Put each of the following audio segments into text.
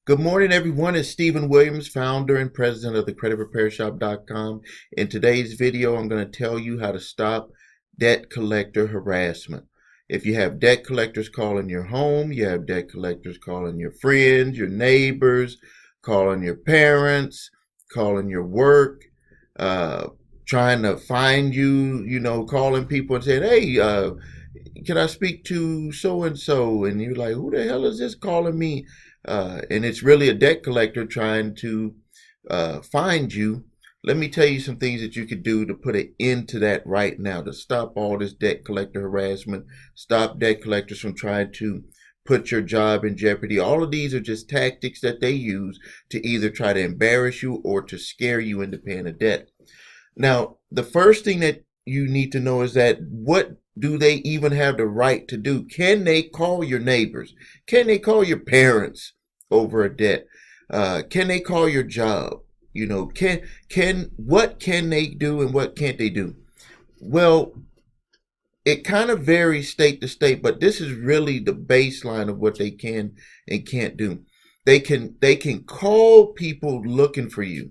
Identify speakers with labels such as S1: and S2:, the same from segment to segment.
S1: Good morning, everyone. It's Stephen Williams, founder and president of the CreditRepairShop.com. In today's video, I'm going to tell you how to stop debt collector harassment. If you have debt collectors calling your home, you have debt collectors calling your friends, your neighbors, calling your parents, calling your work, uh, trying to find you, calling people and saying, hey, can I speak to so and so? And you're like, who the hell is this calling me? And it's really a debt collector trying to find you. Let me tell you some things that you could do to put an end to that right now, to stop all this debt collector harassment, stop debt collectors from trying to put your job in jeopardy. All of these are just tactics that they use to either try to embarrass you or to scare you into paying a debt. Now, the first thing that you need to know is that what do they even have the right to do? Can they call your neighbors? Can they call your parents over a debt? Can they call your job? What can they do and what can't they do? Well, it kind of varies state to state, but this is really the baseline of what they can and can't do. They can call people looking for you.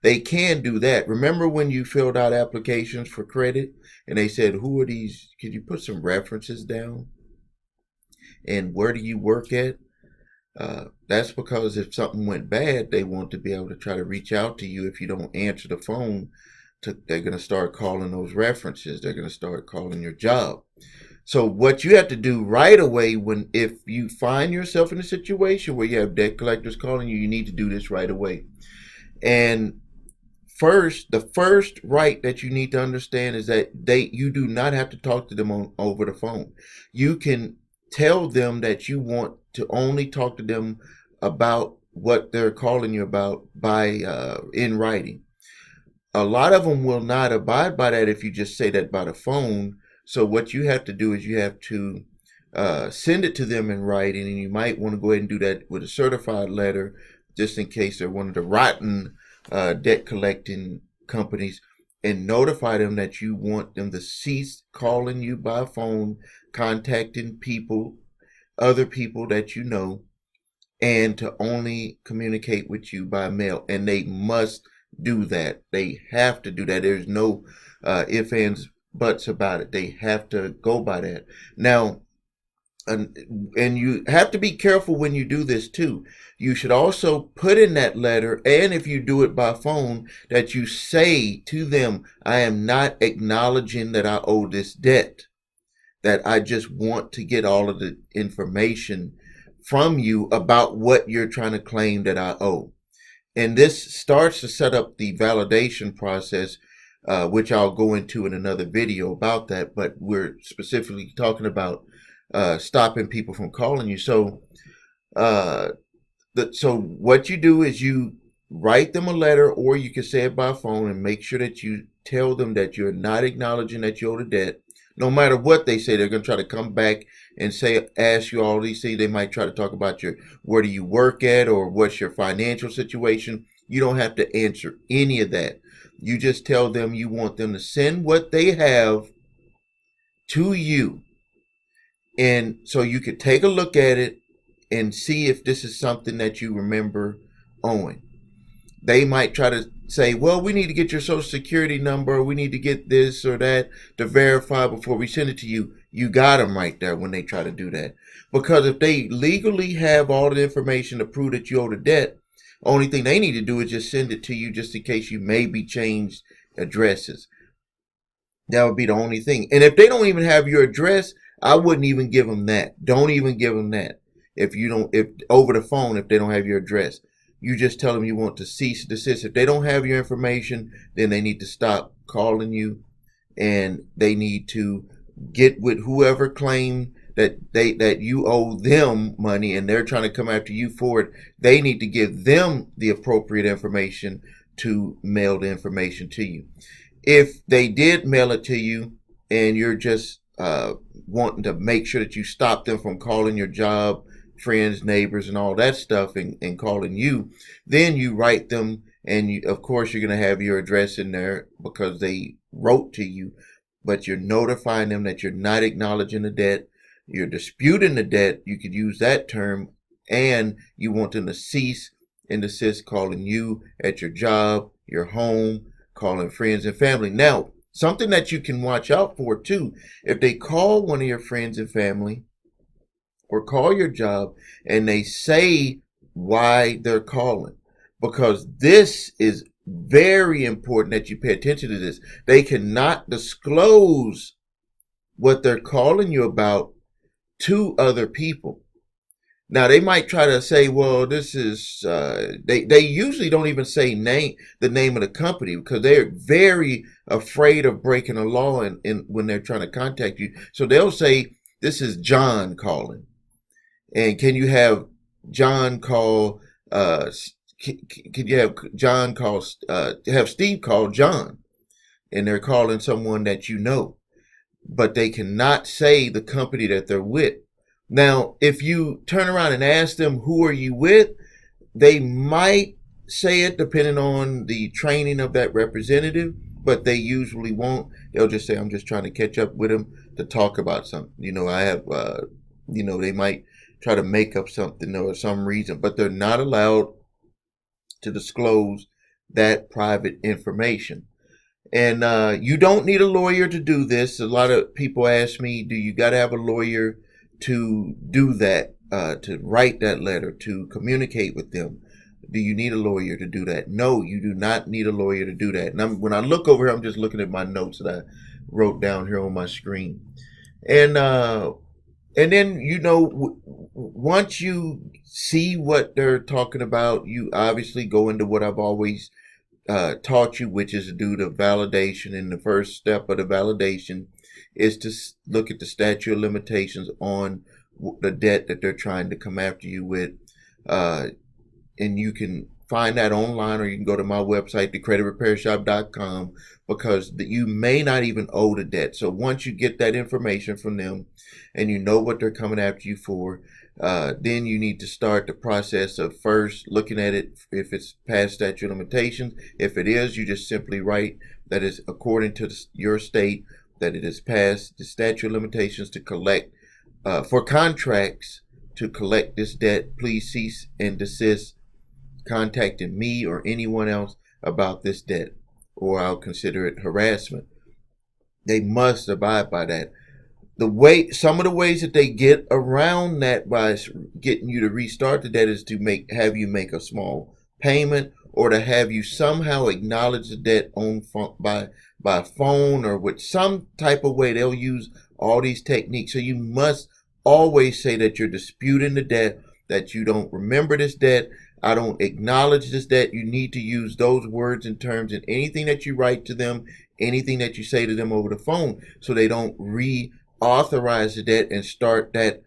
S1: They can do that. Remember when you filled out applications for credit and they said, who are these? Could you put some references down? And where do you work at? That's because if something went bad, they want to be able to try to reach out to you. If you don't answer the phone, they're going to start calling those references. They're going to start calling your job. So what you have to do right away if you find yourself in a situation where you have debt collectors calling you, you need to do this right away. And the first right that you need to understand is that you do not have to talk to them over the phone. You can tell them that you want to only talk to them about what they're calling you about by in writing. A lot of them will not abide by that if you just say that by the phone. So what you have to do is you have to send it to them in writing, and you might want to go ahead and do that with a certified letter, just in case they're one of the rotten debt collecting companies, and notify them that you want them to cease calling you by phone, contacting other people that you know, and to only communicate with you by mail. And they must do that. They have to do that. There's no ifs, ands, buts about it. They have to go by that. Now, and you have to be careful when you do this too. You should also put in that letter, and if you do it by phone, that you say to them, I am not acknowledging that I owe this debt, that I just want to get all of the information from you about what you're trying to claim that I owe. And this starts to set up the validation process, which I'll go into in another video about that, but we're specifically talking about stopping people from calling you. So, so what you do is you write them a letter, or you can say it by phone, and make sure that you tell them that you're not acknowledging that you owe the debt. No matter what they say, they're going to try to come back and ask you all these things. They might try to talk about where do you work at, or what's your financial situation. You don't have to answer any of that. You just tell them you want them to send what they have to you. And so you could take a look at it and see if this is something that you remember owing. They might try to say, well, we need to get your social security number, or we need to get this or that to verify before we send it to you. You got them right there when they try to do that. Because if they legally have all the information to prove that you owe the debt, only thing they need to do is just send it to you, just in case you maybe changed addresses. That would be the only thing. And if they don't even have your address, I wouldn't even give them that. Don't even give them that. If over the phone, if they don't have your address, you just tell them you want to cease and desist. If they don't have your information, then they need to stop calling you, and they need to get with whoever claimed that you owe them money and they're trying to come after you for it. They need to give them the appropriate information to mail the information to you. If they did mail it to you and you're just wanting to make sure that you stop them from calling your job, friends, neighbors, and all that stuff, and calling you, then you write them, and of course you're going to have your address in there because they wrote to you, but you're notifying them that you're not acknowledging the debt, you're disputing the debt. You could use that term, and you want them to cease and desist calling you at your job, your home, calling friends and family. Now, something that you can watch out for too, if they call one of your friends and family or call your job and they say why they're calling, because this is very important that you pay attention to this. They cannot disclose what they're calling you about to other people. Now they might try to say, well, this is they usually don't even say the name of the company because they're very afraid of breaking a law in when they're trying to contact you. So they'll say, this is John calling. And can you have John call can you have John call have Steve call John? And they're calling someone that you know, but they cannot say the company that they're with. Now, if you turn around and ask them, who are you with? They might say it depending on the training of that representative, but they usually won't. They'll just say, I'm just trying to catch up with them to talk about something. I have, they might try to make up something or some reason, but they're not allowed to disclose that private information. And you don't need a lawyer to do this. A lot of people ask me, do you got to have a lawyer to do that, to write that letter, to communicate with them? Do you need a lawyer to do that? No, you do not need a lawyer to do that. And when I look over here, I'm just looking at my notes that I wrote down here on my screen. And then, once you see what they're talking about, you obviously go into what I've always taught you, which is to do the validation. And the first step of the validation is to look at the statute of limitations on the debt that they're trying to come after you with. And you can find that online, or you can go to my website, thecreditrepairshop.com, because you may not even owe the debt. So once you get that information from them and you know what they're coming after you for, then you need to start the process of first looking at it if it's past statute of limitations. If it is, you just simply write that is according to your state, that it is past the statute of limitations to collect, for contracts to collect this debt. Please cease and desist contacting me or anyone else about this debt, or I'll consider it harassment. They must abide by that. Some of the ways that they get around that by getting you to restart the debt is to have you make a small payment, or to have you somehow acknowledge the debt by phone or with some type of way. They'll use all these techniques. So you must always say that you're disputing the debt, that you don't remember this debt, I don't acknowledge this debt. You need to use those words and terms in anything that you write to them, anything that you say to them over the phone, so they don't reauthorize the debt and start that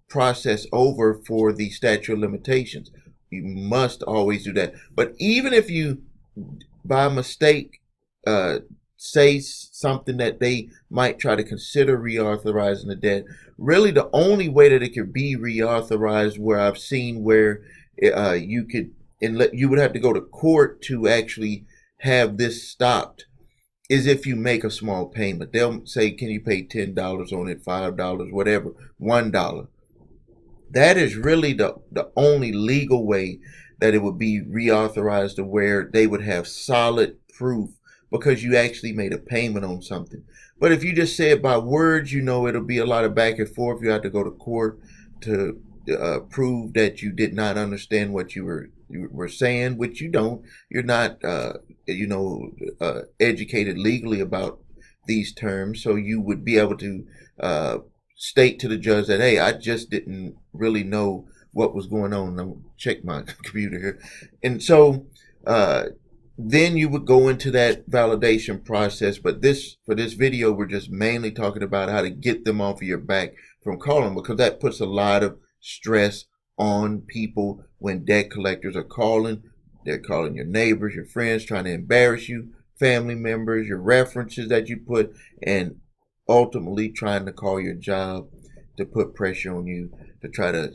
S1: process over for the statute of limitations. You must always do that. But even if you, by mistake, say something that they might try to consider reauthorizing the debt, really the only way that it could be reauthorized, where I've seen where you would have to go to court to actually have this stopped, is if you make a small payment. They'll say, can you pay $10 on it, $5, whatever, $1. That is really the only legal way that it would be reauthorized, to where they would have solid proof because you actually made a payment on something. But if you just say it by words, it'll be a lot of back and forth. You have to go to court to prove that you did not understand what you were saying, which you don't. You're not, educated legally about these terms. So you would be able to state to the judge that, hey, I just didn't really know what was going on. I'll check my computer here. And so then you would go into that validation process. But for this video, we're just mainly talking about how to get them off of your back from calling, because that puts a lot of stress on people when debt collectors are calling. They're calling your neighbors, your friends, trying to embarrass you, family members, your references that you put, and ultimately trying to call your job to put pressure on you to try to,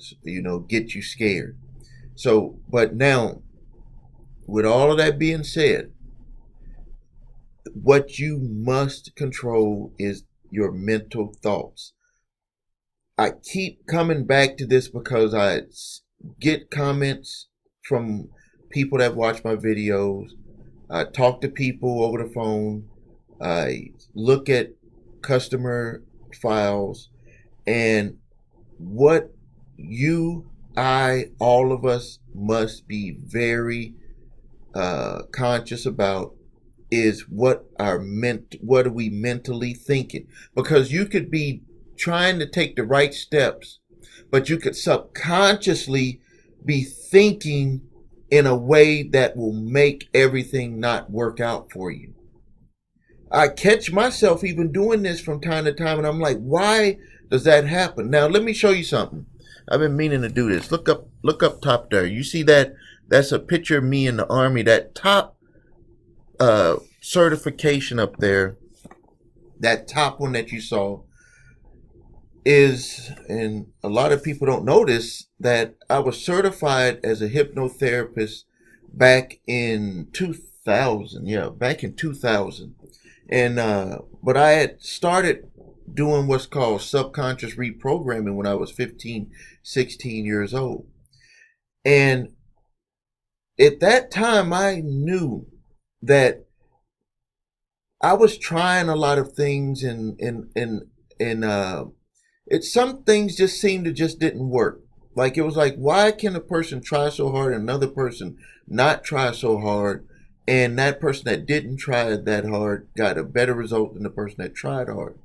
S1: get you scared. So, but now, with all of that being said, what you must control is your mental thoughts. I keep coming back to this because get comments from people that watch my videos. I talk to people over the phone. I look at customer files, and what all of us must be very conscious about is what are we mentally thinking? Because you could be trying to take the right steps, but you could subconsciously be thinking in a way that will make everything not work out for you. I catch myself even doing this from time to time, and I'm like, why does that happen? Now, let me show you something. I've been meaning to do this. Look up top there. You see that? That's a picture of me in the Army. That top certification up there, that top one that you saw, is, and a lot of people don't notice, that I was certified as a hypnotherapist back in 2000. Yeah, back in 2000. And but I had started doing what's called subconscious reprogramming when I was 15, 16 years old. And at that time, I knew that I was trying a lot of things, and some things just seemed to just didn't work. Like, it was like, why can a person try so hard and another person not try so hard, and that person that didn't try that hard got a better result than the person that tried hard?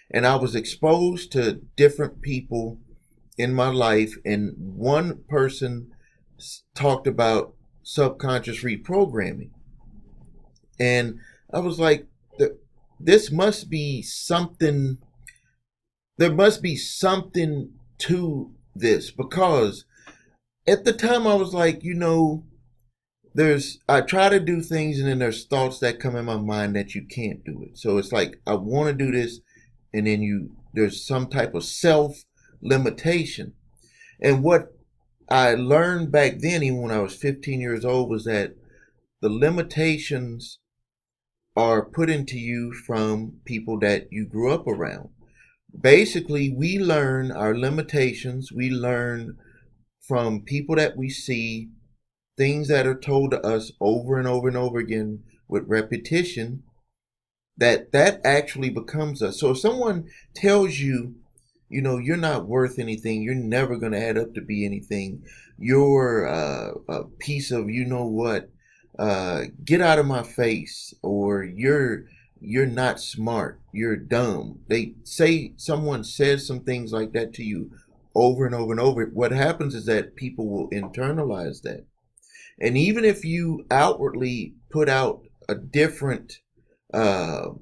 S1: And I was exposed to different people in my life, and one person talked about subconscious reprogramming, and I was like, this must be something. There must be something to this, because at the time I was like, I try to do things, and then there's thoughts that come in my mind that you can't do it. So it's like, I want to do this, and then there's some type of self limitation. And what I learned back then, even when I was 15 years old, was that the limitations are put into you from people that you grew up around. Basically, we learn our limitations. We learn from people that we see, things that are told to us over and over and over again with repetition, that actually becomes us. So if someone tells you, you're not worth anything, you're never going to add up to be anything, you're a piece of what, get out of my face, or you're not smart, you're dumb. Someone says some things like that to you over and over and over. What happens is that people will internalize that. And even if you outwardly put out a different, so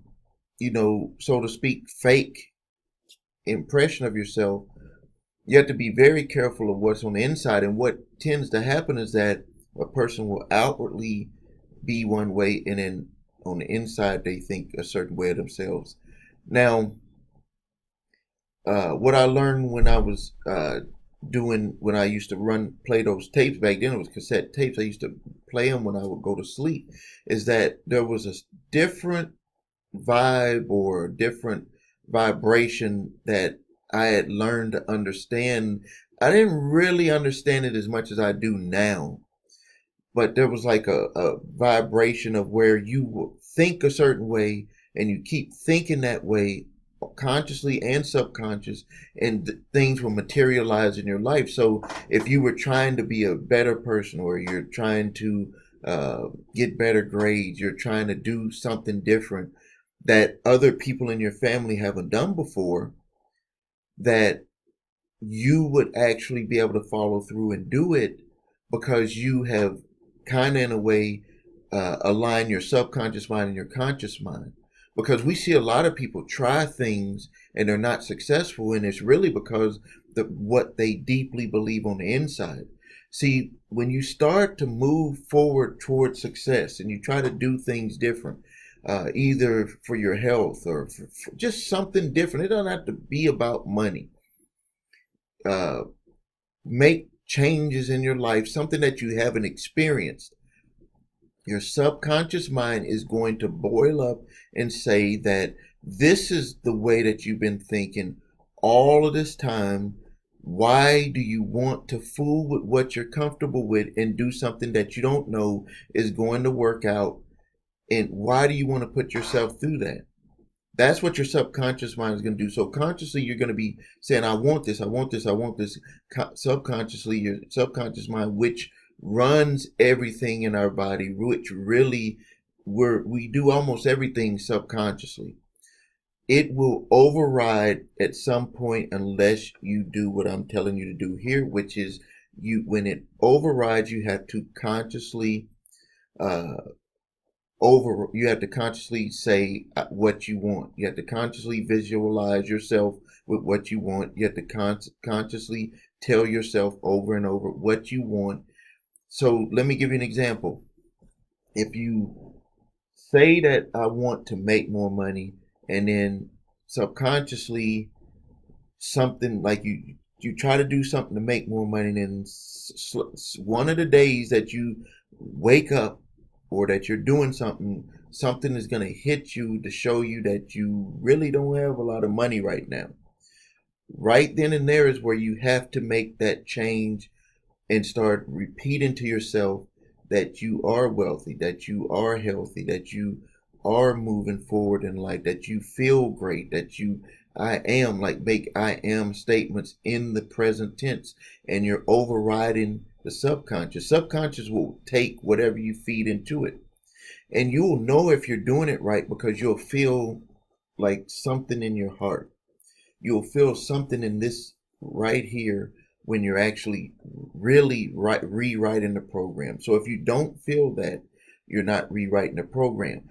S1: to speak, fake impression of yourself, you have to be very careful of what's on the inside. And what tends to happen is that a person will outwardly be one way, and then on the inside they think a certain way of themselves. Now, what I learned when I was when I used to play those tapes, back then it was cassette tapes, I used to play them when I would go to sleep, is that there was a different vibe or a different vibration that I had learned to understand. I didn't really understand it as much as I do now, but there was like a vibration of where you will think a certain way, and you keep thinking that way, consciously and subconscious, and things will materialize in your life. So if you were trying to be a better person, or you're trying to get better grades, you're trying to do something different that other people in your family haven't done before, that you would actually be able to follow through and do it, because you have kind of, in a way, align your subconscious mind and your conscious mind. Because we see a lot of people try things and they're not successful, and it's really because what they deeply believe on the inside. See, when you start to move forward towards success and you try to do things different, either for your health or for just something different, it doesn't have to be about money. Make changes in your life, something that you haven't experienced. Your subconscious mind is going to boil up and say that this is the way that you've been thinking all of this time. Why do you want to fool with what you're comfortable with and do something that you don't know is going to work out? And why do you want to put yourself through that? That's what your subconscious mind is going to do. So consciously, you're going to be saying, I want this, I want this, I want this. Subconsciously, your subconscious mind, which runs everything in our body, which really we do almost everything subconsciously. It will override at some point unless you do what I'm telling you to do here, which is when it overrides, you have to consciously uh, you have to consciously say what you want. You have to consciously visualize yourself with what you want. You have to consciously tell yourself over and over what you want. So let me give you an example. If you say that I want to make more money, and then subconsciously something like you try to do something to make more money, and then one of the days that you wake up or that you're doing something is going to hit you to show you that you really don't have a lot of money right now. Right then and there is where you have to make that change and start repeating to yourself that you are wealthy, that you are healthy, that you are moving forward in life, that you feel great, that you I am, like make I am statements in the present tense, and you're overriding the subconscious. Subconscious will take whatever you feed into it. And you'll know if you're doing it right because you'll feel like something in your heart. You'll feel something in this right here when you're actually really rewriting the program. So if you don't feel that, you're not rewriting the program.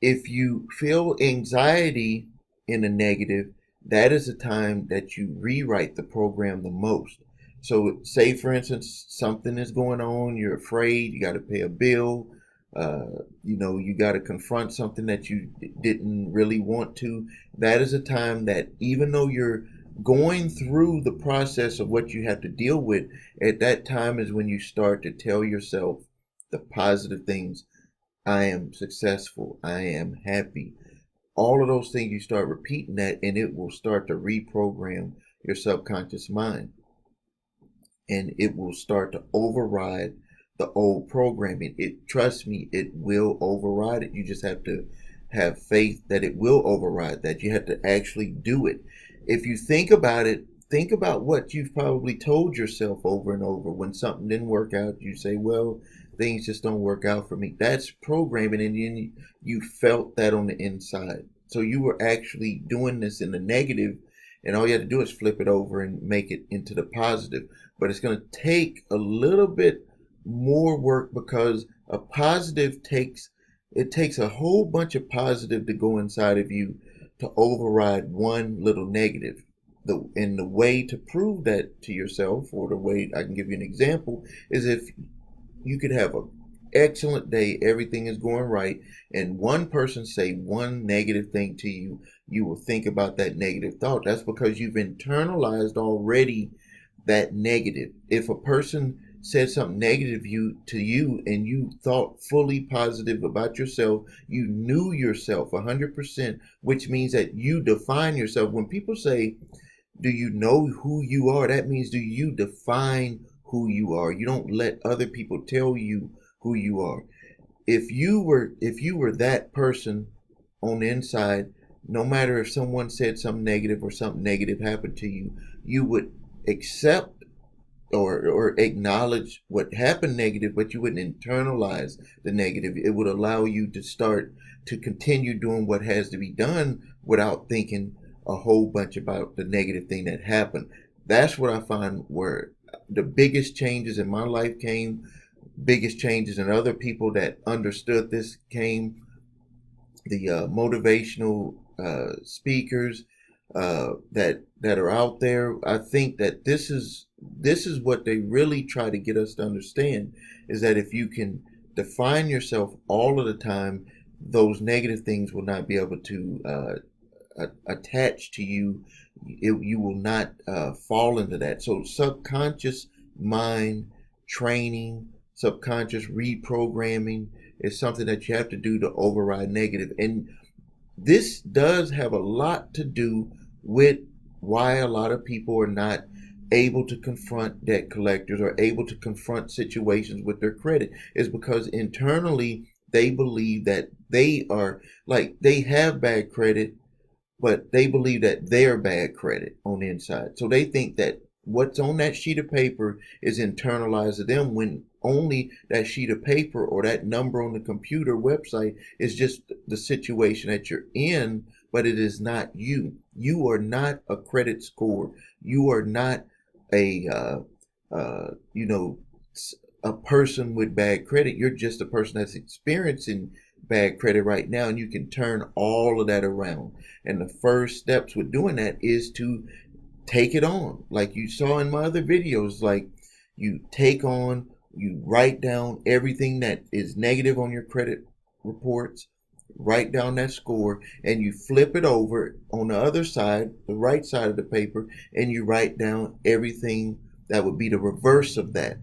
S1: If you feel anxiety in the negative, that is the time that you rewrite the program the most. So say, for instance, something is going on, you're afraid, you got to pay a bill, you got to confront something that you didn't really want to. That is a time that even though you're going through the process of what you have to deal with, at that time is when you start to tell yourself the positive things. I am successful. I am happy. All of those things, you start repeating that, and it will start to reprogram your subconscious mind. And it will start to override the old programming. Trust me, it will override it. You just have to have faith that it will override that. You have to actually do it. If you think about it, think about what you've probably told yourself over and over. When something didn't work out, you say, well, things just don't work out for me. That's programming, and then you felt that on the inside. So you were actually doing this in the negative, and all you have to do is flip it over and make it into the positive. But it's going to take a little bit more work because a positive takes a whole bunch of positive to go inside of you to override one little negative. The way to prove that to yourself, or the way I can give you an example, is if you could have an excellent day, everything is going right, and one person say one negative thing to you, you will think about that negative thought. That's because you've internalized already that negative. If a person said something negative to you and you thought fully positive about yourself, you knew yourself 100%, which means that you define yourself. When people say, do you know who you are? That means, do you define who you are? You don't let other people tell you who you are. If you were that person on the inside, no matter if someone said something negative or something negative happened to you, you would accept or acknowledge what happened negative, but you wouldn't internalize the negative. It would allow you to start to continue doing what has to be done without thinking a whole bunch about the negative thing that happened. That's what I find where the biggest changes in my life came, biggest changes in other people that understood this came. The motivational speakers that are out there. I think that this is what they really try to get us to understand, is that if you can define yourself all of the time, those negative things will not be able to attach to you. You will not fall into that. So subconscious mind training, subconscious reprogramming is something that you have to do to override negative. And this does have a lot to do with why a lot of people are not able to confront debt collectors or able to confront situations with their credit is because internally they believe that they are like they have bad credit, but they believe that they're bad credit on the inside. So they think that what's on that sheet of paper is internalized to them when only that sheet of paper or that number on the computer website is just the situation that you're in, but it is not you. You are not a credit score. You are not a, you know, a person with bad credit. You're just a person that's experiencing bad credit right now, and you can turn all of that around. And the first steps with doing that is to take it on. Like you saw in my other videos, like you take on, you write down everything that is negative on your credit reports, write down that score, and you flip it over on the other side, the right side of the paper, and you write down everything that would be the reverse of that.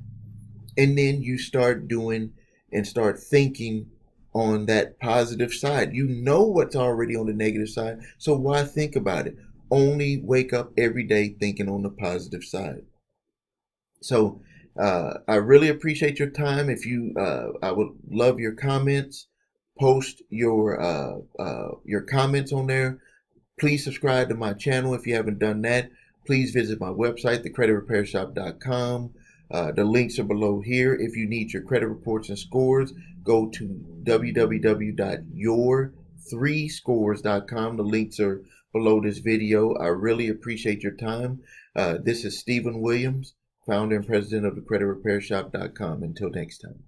S1: And then you start doing and start thinking on that positive side. You know what's already on the negative side, so why think about it? Only wake up every day thinking on the positive side. So I really appreciate your time. If you, I would love your comments. Post your comments on there. Please subscribe to my channel if you haven't done that. Please visit my website, thecreditrepairshop.com. The links are below here. If you need your credit reports and scores, go to www.your3scores.com. The links are below this video. I really appreciate your time. This is Stephen Williams, founder and president of thecreditrepairshop.com. Until next time.